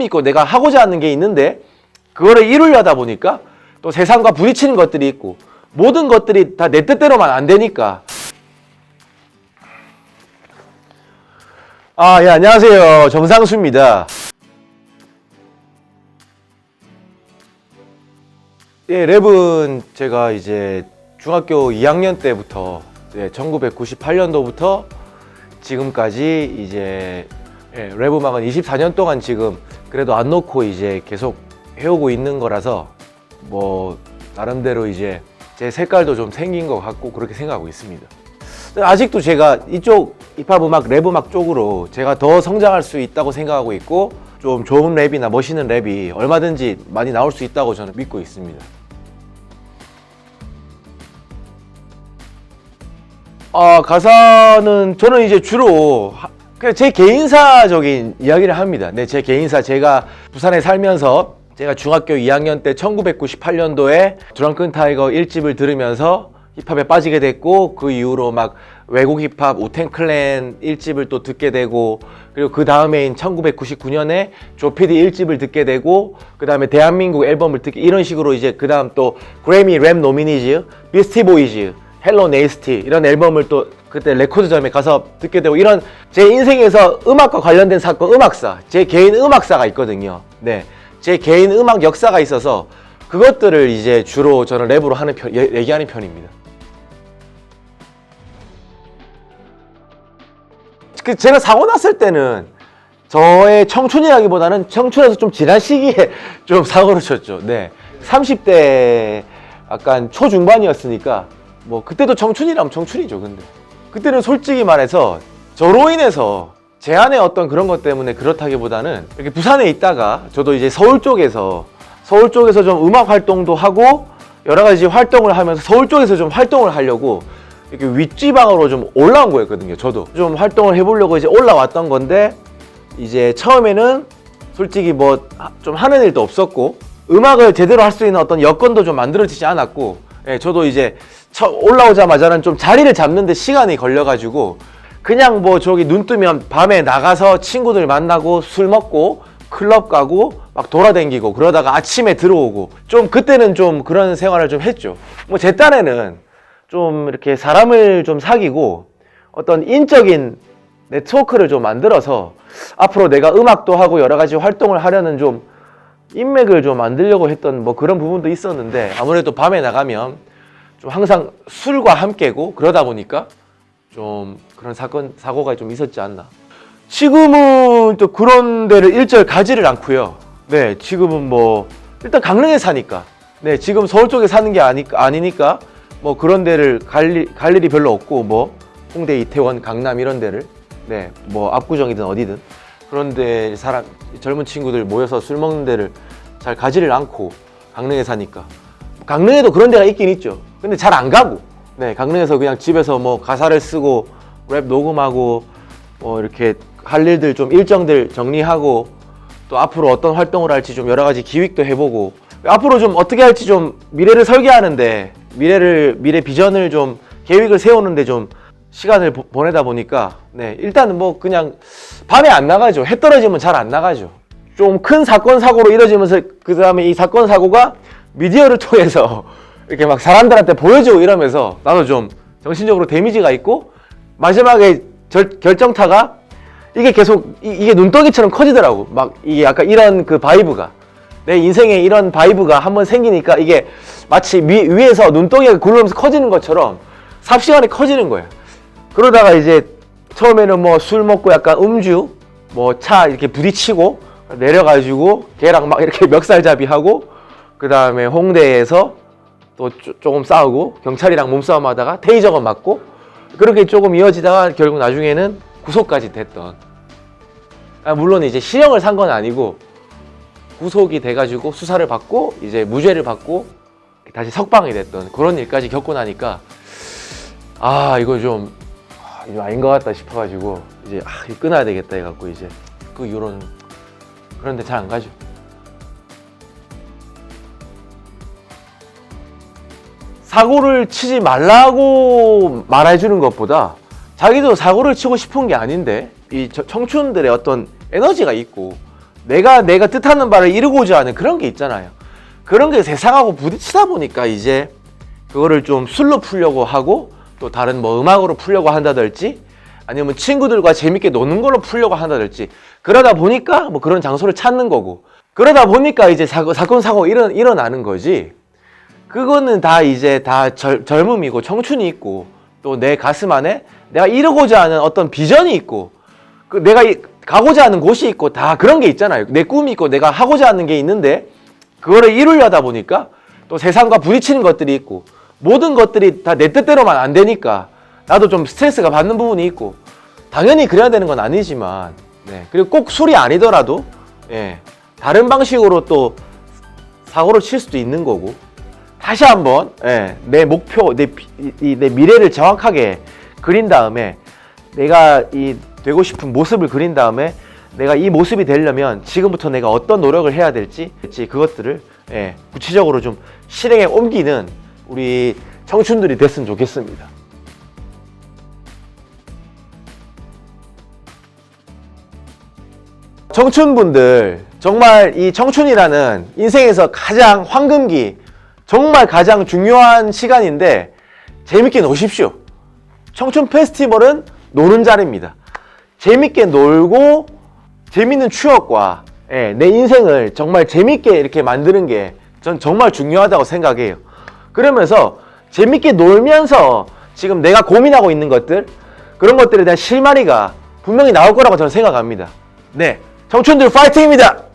있고 내가 하고자 하는 게 있는데 그거를 이루려다 보니까 또 세상과 부딪히는 것들이 있고 모든 것들이 다 내 뜻대로만 안 되니까. 예, 안녕하세요. 정상수입니다. 예, 랩은 제가 이제 중학교 2학년 때부터 1998년도부터 지금까지 이제 랩 음악은 24년 동안 지금 그래도 안 놓고 이제 계속 해오고 있는 거라서 뭐 나름대로 이제 제 색깔도 좀 생긴 것 같고 그렇게 생각하고 있습니다. 아직도 제가 이쪽 힙합 음악, 랩 음악 쪽으로 제가 더 성장할 수 있다고 생각하고 있고 좀 좋은 랩이나 멋있는 랩이 얼마든지 많이 나올 수 있다고 저는 믿고 있습니다. 가사는 저는 이제 주로 그냥 제 개인사적인 이야기를 합니다. 네, 제 개인사. 제가 부산에 살면서 제가 중학교 2학년 때 1998년도에 드렁큰 타이거 1집을 들으면서 힙합에 빠지게 됐고 그 이후로 막 외국 힙합 우텐 클랜 1집을 또 듣게 되고 그리고 그 다음에인 1999년에 조피디 1집을 듣게 되고 그 다음에 대한민국 앨범을 듣게 이런 식으로 이제 그 다음 또 그래미 랩 노미니즈, 비스티 보이즈, 헬로 네이스티 이런 앨범을 또 그때 레코드점에 가서 듣게 되고 이런 제 인생에서 음악과 관련된 사건, 음악사, 제 개인 음악사가 있거든요. 네, 제 개인 음악 역사가 있어서 그것들을 이제 주로 저는 랩으로 하는 얘기하는 편입니다. 제가 사고 났을 때는 저의 청춘이라기보다는 청춘에서 좀 지난 시기에 좀 사고를 쳤죠. 네, 30대 약간 초중반이었으니까 뭐 그때도 청춘이라면 청춘이죠. 근데 그때는 솔직히 말해서 저로 인해서 제 안에 어떤 그런 것 때문에 그렇다기보다는 이렇게 부산에 있다가 저도 이제 서울 쪽에서 좀 음악 활동도 하고 여러 가지 활동을 하면서 서울 쪽에서 좀 활동을 하려고 이렇게 윗지방으로 좀 올라온 거였거든요. 저도 좀 활동을 해보려고 이제 올라왔던 건데 이제 처음에는 솔직히 뭐 좀 하는 일도 없었고 음악을 제대로 할 수 있는 어떤 여건도 좀 만들어지지 않았고 저도 이제 올라오자마자는 좀 자리를 잡는데 시간이 걸려가지고 그냥 뭐 저기 눈 뜨면 밤에 나가서 친구들 만나고 술 먹고 클럽 가고 막 돌아다니고 그러다가 아침에 들어오고 좀 그때는 좀 그런 생활을 좀 했죠. 뭐 제 딴에는 좀 이렇게 사람을 좀 사귀고 어떤 인적인 네트워크를 좀 만들어서 앞으로 내가 음악도 하고 여러 가지 활동을 하려는 좀 인맥을 좀 만들려고 했던 뭐 그런 부분도 있었는데 아무래도 밤에 나가면 좀 항상 술과 함께고 그러다 보니까 좀 그런 사고가 좀 있었지 않나. 지금은 또 그런 데를 일절 가지를 않고요. 네, 지금은 뭐 일단 강릉에 사니까 네, 지금 서울 쪽에 사는 게 아니니까 뭐 그런 데를 갈 일이 별로 없고 뭐 홍대, 이태원, 강남 이런 데를 네, 뭐 압구정이든 어디든 그런 데 젊은 친구들 모여서 술 먹는 데를 잘 가지를 않고 강릉에 사니까 강릉에도 그런 데가 있긴 있죠. 근데 잘 안 가고 네, 강릉에서 그냥 집에서 뭐 가사를 쓰고 랩 녹음하고 뭐 이렇게 할 일들 좀 일정들 정리하고 또 앞으로 어떤 활동을 할지 좀 여러 가지 기획도 해보고 앞으로 좀 어떻게 할지 좀 미래를 설계하는데 미래 비전을 좀 계획을 세우는데 좀 시간을 보내다 보니까 네, 일단은 뭐 그냥 밤에 안 나가죠. 해 떨어지면 잘 안 나가죠. 좀 큰 사건 사고로 이뤄지면서 그 다음에 이 사건 사고가 미디어를 통해서 이렇게 막 사람들한테 보여주고 이러면서 나도 좀 정신적으로 데미지가 있고 마지막에 결정타가 이게 계속 이게 눈덩이처럼 커지더라고. 막 이게 약간 이런 그 바이브가 내 인생에 이런 바이브가 한번 생기니까 이게 마치 위에서 눈덩이가 굴러오면서 커지는 것처럼 삽시간에 커지는 거예요. 그러다가 이제 처음에는 뭐 술 먹고 약간 음주 뭐 차 이렇게 부딪히고 내려가지고 걔랑 막 이렇게 멱살잡이하고 그 다음에 홍대에서 또 조금 싸우고 경찰이랑 몸싸움 하다가 테이저건 맞고 그렇게 조금 이어지다가 결국 나중에는 구속까지 됐던 물론 이제 실형을 산 건 아니고 구속이 돼가지고 수사를 받고 이제 무죄를 받고 다시 석방이 됐던 그런 일까지 겪고 나니까 이거 좀 아닌 것 같다 싶어가지고 이제 이거 끊어야 되겠다 해갖고 이제 그 이후로는 그런데 잘 안 가죠. 사고를 치지 말라고 말해주는 것보다 자기도 사고를 치고 싶은 게 아닌데 이 청춘들의 어떤 에너지가 있고 내가 뜻하는 바를 이루고자 하는 그런 게 있잖아요. 그런 게 세상하고 부딪히다 보니까 이제 그거를 좀 술로 풀려고 하고 또 다른 뭐 음악으로 풀려고 한다든지 아니면 친구들과 재밌게 노는 걸로 풀려고 한다든지 그러다 보니까 뭐 그런 장소를 찾는 거고 그러다 보니까 이제 사건 사고 일어나는 거지. 그거는 다 이제 다 젊음이고 청춘이 있고 또 내 가슴 안에 내가 이루고자 하는 어떤 비전이 있고 그 내가 가고자 하는 곳이 있고 다 그런 게 있잖아요. 내 꿈이 있고 내가 하고자 하는 게 있는데 그거를 이루려다 보니까 또 세상과 부딪히는 것들이 있고 모든 것들이 다 내 뜻대로만 안 되니까 나도 좀 스트레스가 받는 부분이 있고 당연히 그래야 되는 건 아니지만 그리고 꼭 술이 아니더라도 다른 방식으로 또 사고를 칠 수도 있는 거고 다시 한번 내 목표, 내 미래를 정확하게 그린 다음에 내가 이 되고 싶은 모습을 그린 다음에 내가 이 모습이 되려면 지금부터 내가 어떤 노력을 해야 될지 그것들을 구체적으로 좀 실행에 옮기는 우리 청춘들이 됐으면 좋겠습니다. 청춘분들 정말 이 청춘이라는 인생에서 가장 황금기 정말 가장 중요한 시간인데 재밌게 노십시오. 청춘 페스티벌은 노는 자리입니다. 재밌게 놀고 재밌는 추억과 내 인생을 정말 재밌게 이렇게 만드는 게 전 정말 중요하다고 생각해요. 그러면서 재밌게 놀면서 지금 내가 고민하고 있는 것들 그런 것들에 대한 실마리가 분명히 나올 거라고 저는 생각합니다. 네, 청춘들 파이팅입니다.